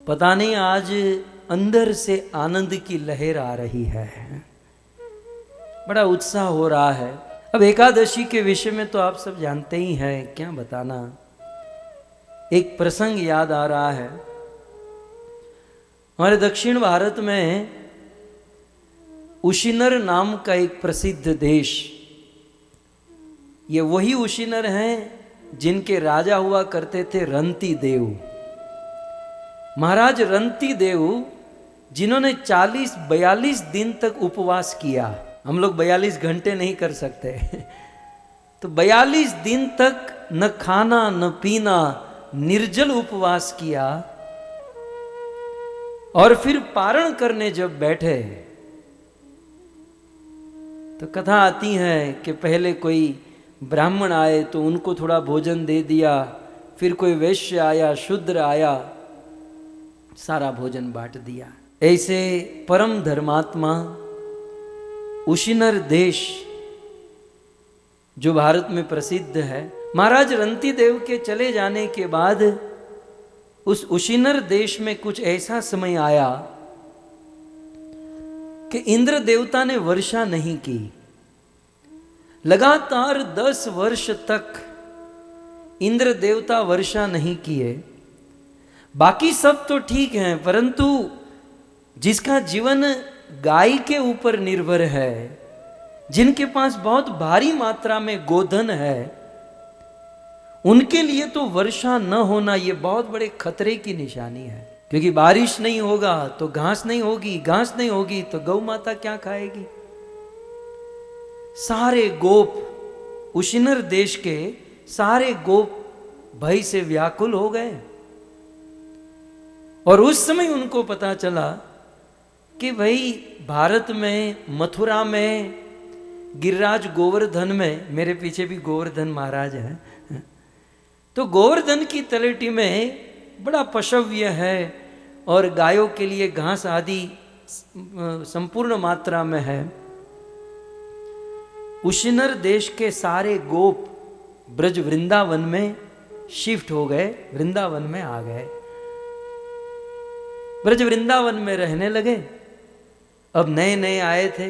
पता नहीं आज अंदर से आनंद की लहर आ रही है, बड़ा उत्साह हो रहा है। अब एकादशी के विषय में तो आप सब जानते ही हैं, क्या बताना। एक प्रसंग याद आ रहा है। हमारे दक्षिण भारत में उशिनर नाम का एक प्रसिद्ध देश, ये वही उशिनर हैं जिनके राजा हुआ करते थे रंती देव। महाराज रंती देव जिन्होंने 40-42 दिन तक उपवास किया। हम लोग 42 घंटे नहीं कर सकते तो 42 दिन तक न खाना न पीना, निर्जल उपवास किया। और फिर पारण करने जब बैठे तो कथा आती है कि पहले कोई ब्राह्मण आए तो उनको थोड़ा भोजन दे दिया, फिर कोई वैश्य आया, शूद्र आया, सारा भोजन बांट दिया। ऐसे परम धर्मात्मा उशिनर देश जो भारत में प्रसिद्ध है, महाराज रंती देव के चले जाने के बाद उस उशिनर देश में कुछ ऐसा समय आया कि इंद्र देवता ने वर्षा नहीं की। लगातार 10 वर्ष तक इंद्र देवता वर्षा नहीं किए। बाकी सब तो ठीक है, परंतु जिसका जीवन गाय के ऊपर निर्भर है, जिनके पास बहुत भारी मात्रा में गोधन है, उनके लिए तो वर्षा न होना ये बहुत बड़े खतरे की निशानी है। क्योंकि बारिश नहीं होगा तो घास नहीं होगी, घास नहीं होगी तो गौ माता क्या खाएगी। सारे गोप, उशिनर देश के सारे गोप भय से व्याकुल हो गए। और उस समय उनको पता चला कि भाई भारत में, मथुरा में, गिरिराज गोवर्धन में, मेरे पीछे भी गोवर्धन महाराज हैं, तो गोवर्धन की तलेटी में बड़ा पशव्य है और गायों के लिए घास आदि संपूर्ण मात्रा में है। उशिनर देश के सारे गोप ब्रज वृंदावन में शिफ्ट हो गए, वृंदावन में आ गए, ब्रज वृंदावन में रहने लगे। अब नए नए आए थे,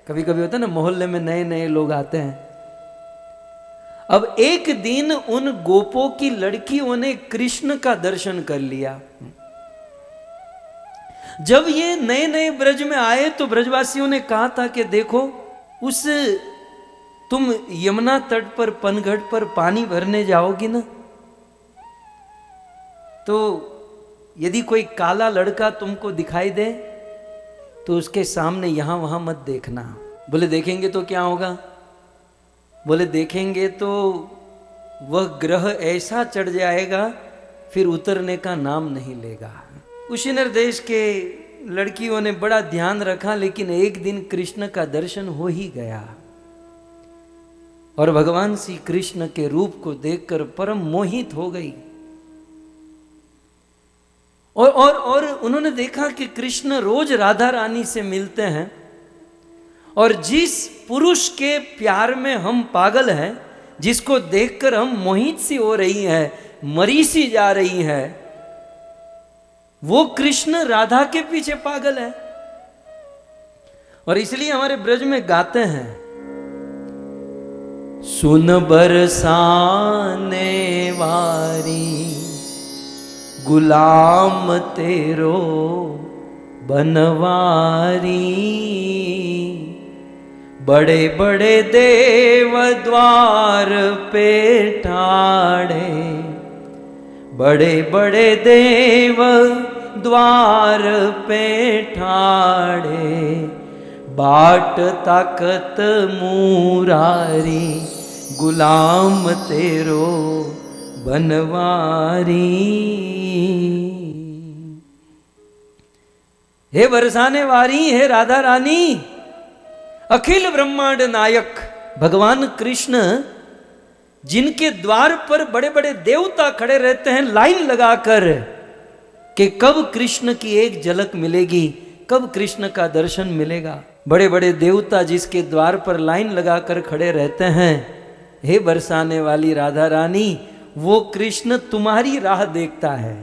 कभी कभी होता है ना मोहल्ले में नए नए लोग आते हैं। अब एक दिन उन गोपों की लड़कियों ने कृष्ण का दर्शन कर लिया। जब ये नए नए ब्रज में आए तो ब्रजवासियों ने कहा था कि देखो, उस तुम यमुना तट पर, पनघट पर पानी भरने जाओगी ना, तो यदि कोई काला लड़का तुमको दिखाई दे तो उसके सामने यहां वहां मत देखना। बोले देखेंगे तो क्या होगा? बोले देखेंगे तो वह ग्रह ऐसा चढ़ जाएगा फिर उतरने का नाम नहीं लेगा। उशिनर देश के लड़कियों ने बड़ा ध्यान रखा, लेकिन एक दिन कृष्ण का दर्शन हो ही गया और भगवान श्री कृष्ण के रूप को देखकर परम मोहित हो गई। और उन्होंने देखा कि कृष्ण रोज राधा रानी से मिलते हैं और जिस पुरुष के प्यार में हम पागल हैं, जिसको देखकर हम मोहित सी हो रही हैं, मरी सी जा रही हैं, वो कृष्ण राधा के पीछे पागल है। और इसलिए हमारे ब्रज में गाते हैं, सुन बरसाने वारी गुलाम तेरो बनवारी, बड़े बड़े देव द्वार पे ठाड़े, बड़े बड़े देव द्वार पे ठाड़े, बाट ताकत मुरारी, गुलाम तेरो बनवारी। हे बरसाने वारी, हे राधा रानी, अखिल ब्रह्मांड नायक भगवान कृष्ण जिनके द्वार पर बड़े बड़े देवता खड़े रहते हैं लाइन लगाकर कि कब कृष्ण की एक झलक मिलेगी, कब कृष्ण का दर्शन मिलेगा। बड़े बड़े देवता जिसके द्वार पर लाइन लगाकर खड़े रहते हैं, हे बरसाने वाली राधा रानी, वो कृष्ण तुम्हारी राह देखता है।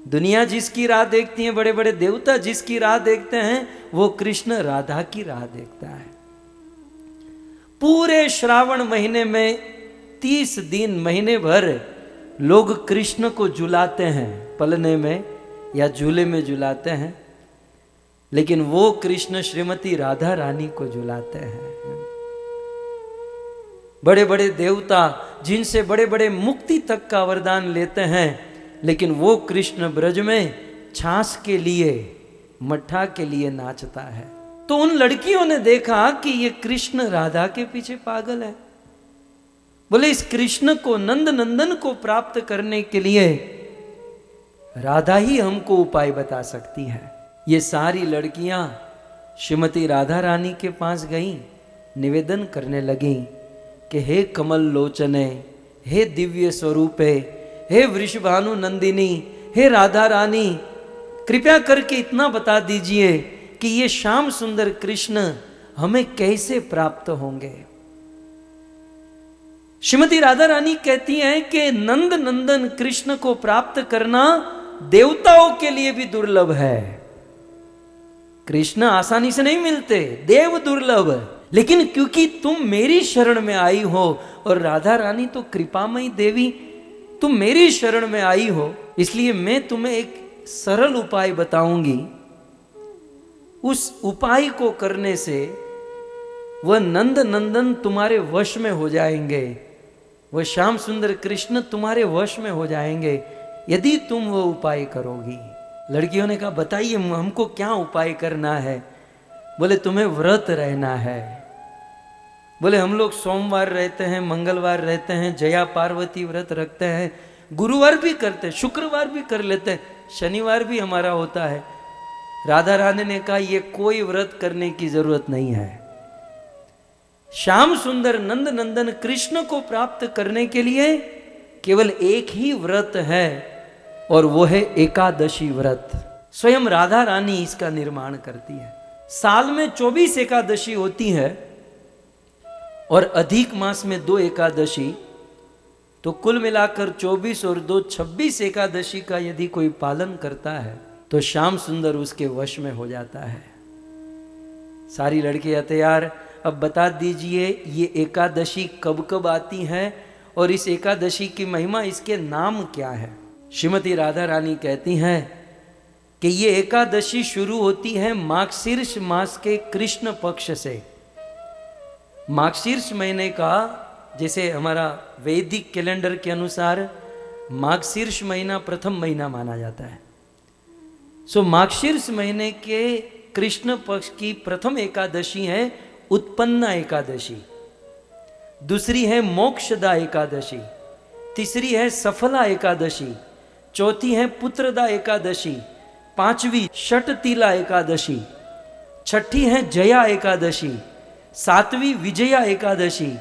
दुनिया जिसकी राह देखती है, बड़े बड़े देवता जिसकी राह देखते हैं, वो कृष्ण राधा की राह देखता है। पूरे श्रावण महीने में 30 दिन, महीने भर लोग कृष्ण को झुलाते हैं, पलने में या झूले में झुलाते हैं, लेकिन वो कृष्ण श्रीमती राधा रानी को झुलाते हैं। बड़े बड़े देवता जिनसे बड़े बड़े मुक्ति तक का वरदान लेते हैं, लेकिन वो कृष्ण ब्रज में छाछ के लिए, मट्ठा के लिए नाचता है। तो उन लड़कियों ने देखा कि ये कृष्ण राधा के पीछे पागल है। बोले इस कृष्ण को, नंद नंदन को प्राप्त करने के लिए राधा ही हमको उपाय बता सकती है। ये सारी लड़कियां श्रीमती राधा रानी के पास गईं, निवेदन करने लगीं कि हे कमल लोचने, हे दिव्य स्वरूपे, हे वृषभानु नंदिनी, हे राधा रानी, कृपया करके इतना बता दीजिए कि ये श्याम सुंदर कृष्ण हमें कैसे प्राप्त होंगे। श्रीमती राधा रानी कहती हैं कि नंद नंदन कृष्ण को प्राप्त करना देवताओं के लिए भी दुर्लभ है। कृष्ण आसानी से नहीं मिलते, देव दुर्लभ। लेकिन क्योंकि तुम मेरी शरण में आई हो, और राधा रानी तो कृपामयी देवी, तुम मेरी शरण में आई हो, इसलिए मैं तुम्हें एक सरल उपाय बताऊंगी। उस उपाय को करने से वह नंद नंदन तुम्हारे वश में हो जाएंगे, वह श्याम सुंदर कृष्ण तुम्हारे वश में हो जाएंगे यदि तुम वो उपाय करोगी। लड़कियों ने कहा बताइए हमको क्या उपाय करना है। बोले तुम्हें व्रत रहना है। बोले हम लोग सोमवार रहते हैं, मंगलवार रहते हैं, जया पार्वती व्रत रखते हैं, गुरुवार भी करते हैं, शुक्रवार भी कर लेते हैं, शनिवार भी हमारा होता है। राधा रानी ने कहा ये कोई व्रत करने की जरूरत नहीं है। श्याम सुंदर नंद नंदन कृष्ण को प्राप्त करने के लिए केवल एक ही व्रत है, और वो है एकादशी व्रत। स्वयं राधा रानी इसका निर्माण करती है। साल में 24 एकादशी होती है, और अधिक मास में 2 एकादशी, तो कुल मिलाकर 24 और 2 26 एकादशी का यदि कोई पालन करता है तो श्याम सुंदर उसके वश में हो जाता है। सारी लड़कियां तैयार, अब बता दीजिए ये एकादशी कब कब आती है और इस एकादशी की महिमा, इसके नाम क्या है। श्रीमती राधा रानी कहती हैं कि ये एकादशी शुरू होती है मार्गशीर्ष मास के कृष्ण पक्ष से। मार्गशीर्ष महीने का, जैसे हमारा वैदिक कैलेंडर के अनुसार मार्गशीर्ष महीना प्रथम महीना माना जाता है। सो मार्गशीर्ष महीने के कृष्ण पक्ष की प्रथम एकादशी है उत्पन्ना एकादशी, दूसरी है मोक्षदा एकादशी, तीसरी है सफला एकादशी, चौथी है पुत्रदा एकादशी, पांचवी षटतिला एकादशी, छठी है जया एकादशी, सातवीं विजया एकादशी,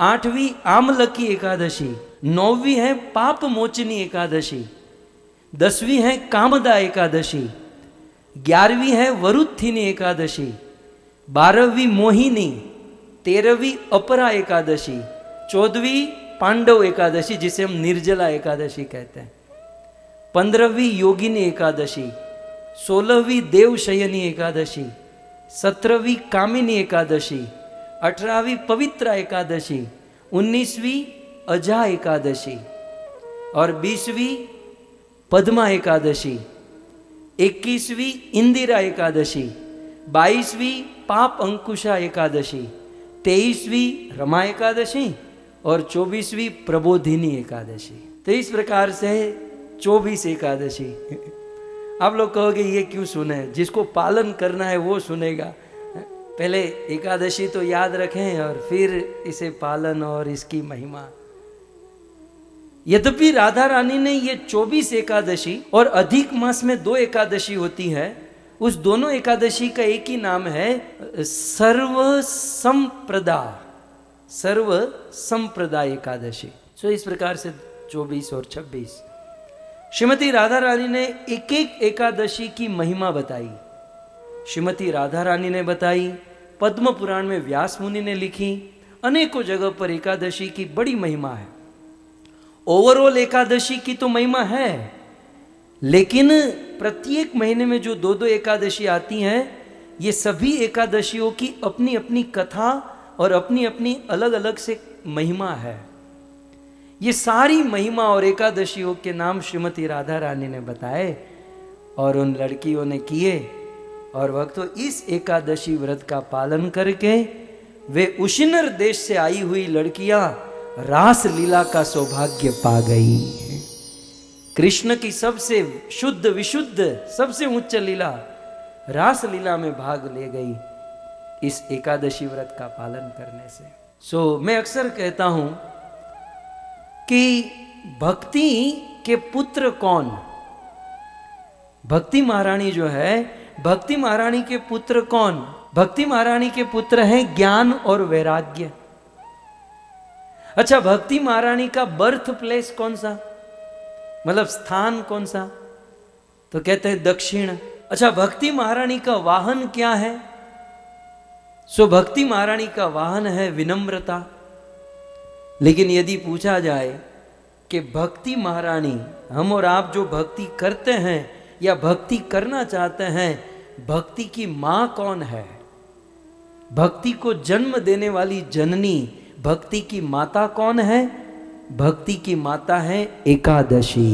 आठवीं आमलकी एकादशी, नौवीं है पाप मोचनी एकादशी, 10वीं है कामदा एकादशी, 11वीं है वरुत्थिनी एकादशी, 12वीं मोहिनी, 13वीं अपरा एकादशी, 14वीं पांडव एकादशी जिसे हम निर्जला एकादशी कहते हैं, 15वीं योगिनी एकादशी, 16वीं देवशयनी एकादशी, 17वीं कामिनी एकादशी, 18वीं पवित्रा एकादशी, 19वीं अजा एकादशी और 20वीं पद्मा एकादशी, 21वीं इंदिरा एकादशी, 22वीं पाप अंकुशा एकादशी, 23वीं रमा एकादशी और 24वीं प्रबोधिनी एकादशी। तो इस प्रकार से 24 एकादशी। आप लोग कहोगे ये क्यों सुने, जिसको पालन करना है वो सुनेगा। पहले एकादशी तो याद रखें और फिर इसे पालन और इसकी महिमा। यद्यपि राधा रानी ने ये 24 एकादशी और अधिक मास में 2 एकादशी होती है, उस दोनों एकादशी का एक ही नाम है सर्व संप्रदा एकादशी। सो इस प्रकार से 24 और 26 श्रीमती राधा रानी ने एक एक एकादशी की महिमा बताई। श्रीमती राधा रानी ने बताई, पद्म पुराण में व्यास मुनि ने लिखी, अनेकों जगह पर एकादशी की बड़ी महिमा है। ओवरऑल एकादशी की तो महिमा है, लेकिन प्रत्येक महीने में जो 2-2 एकादशी आती हैं, ये सभी एकादशियों की अपनी अपनी कथा और अपनी अपनी अलग अलग से महिमा है। ये सारी महिमा और एकादशियों के नाम श्रीमती राधा रानी ने बताए और उन लड़कियों ने किए, और भक्तों इस एकादशी व्रत का पालन करके वे उशिनर देश से आई हुई लड़कियां रास लीला का सौभाग्य पा गई। कृष्ण की सबसे शुद्ध विशुद्ध सबसे उच्च लीला रास लीला में भाग ले गई इस एकादशी व्रत का पालन करने से। मैं अक्सर कहता हूं कि भक्ति के पुत्र कौन? भक्ति महारानी जो है, भक्ति महारानी के पुत्र कौन? भक्ति महारानी के पुत्र हैं ज्ञान और वैराग्य। अच्छा, भक्ति महारानी का बर्थ प्लेस कौन सा, मतलब स्थान कौन सा? तो कहते हैं दक्षिण। अच्छा, भक्ति महारानी का वाहन क्या है? भक्ति महारानी का वाहन है विनम्रता। लेकिन यदि पूछा जाए कि भक्ति महारानी, हम और आप जो भक्ति करते हैं या भक्ति करना चाहते हैं, भक्ति की मां कौन है? भक्ति को जन्म देने वाली जननी, भक्ति की माता कौन है? भक्ति की माता है एकादशी।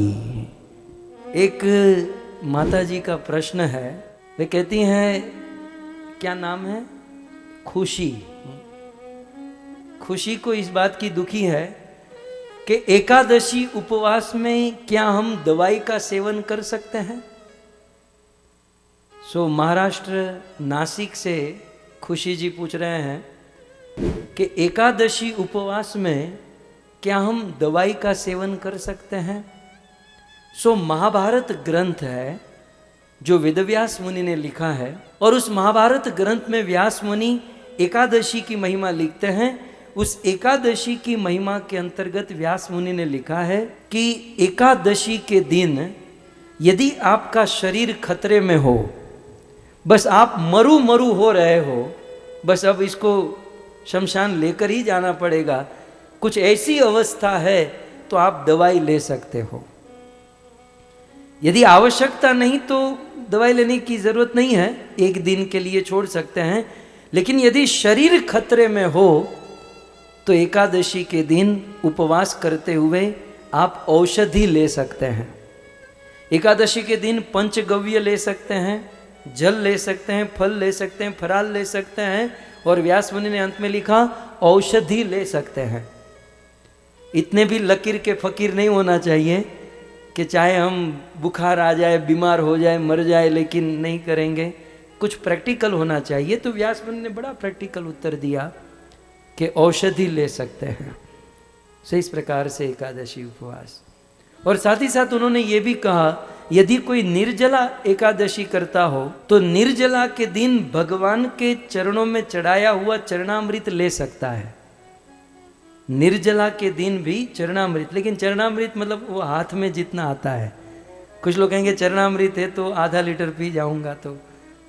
एक माता जी का प्रश्न है, वे कहती हैं, क्या नाम है? खुशी। खुशी को इस बात की दुखी है कि एकादशी उपवास में क्या हम दवाई का सेवन कर सकते हैं? महाराष्ट्र नासिक से खुशी जी पूछ रहे हैं कि एकादशी उपवास में क्या हम दवाई का सेवन कर सकते हैं? महाभारत ग्रंथ है जो वेदव्यास मुनि ने लिखा है, और उस महाभारत ग्रंथ में व्यास मुनि एकादशी की महिमा लिखते हैं। उस एकादशी की महिमा के अंतर्गत व्यास मुनि ने लिखा है कि एकादशी के दिन यदि आपका शरीर खतरे में हो, बस आप मरू मरू हो रहे हो, बस अब इसको शमशान लेकर ही जाना पड़ेगा, कुछ ऐसी अवस्था है तो आप दवाई ले सकते हो। यदि आवश्यकता नहीं तो दवाई लेने की जरूरत नहीं है, एक दिन के लिए छोड़ सकते हैं। लेकिन यदि शरीर खतरे में हो तो एकादशी के दिन उपवास करते हुए आप औषधि ले सकते हैं। एकादशी के दिन पंचगव्य ले सकते हैं, जल ले सकते हैं, फल ले सकते हैं, फराल ले सकते हैं, और व्यास मुनि ने अंत में लिखा औषधि ले सकते हैं। इतने भी लकीर के फकीर नहीं होना चाहिए कि चाहे हम बुखार आ जाए, बीमार हो जाए, मर जाए, लेकिन नहीं करेंगे। कुछ प्रैक्टिकल होना चाहिए। तो व्यास मुनि ने बड़ा प्रैक्टिकल उत्तर दिया कि औषधि ले सकते हैं। इस प्रकार से एकादशी उपवास, और साथ ही साथ उन्होंने ये भी कहा यदि कोई निर्जला एकादशी करता हो तो निर्जला के दिन भगवान के चरणों में चढ़ाया हुआ चरणामृत ले सकता है। निर्जला के दिन भी चरणामृत, लेकिन चरणामृत मतलब वो हाथ में जितना आता है। कुछ लोग कहेंगे चरणामृत है तो आधा लीटर पी जाऊंगा तो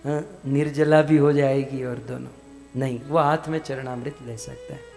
निर्जला भी हो जाएगी, और दोनों नहीं, वो हाथ में चरणामृत ले सकता है।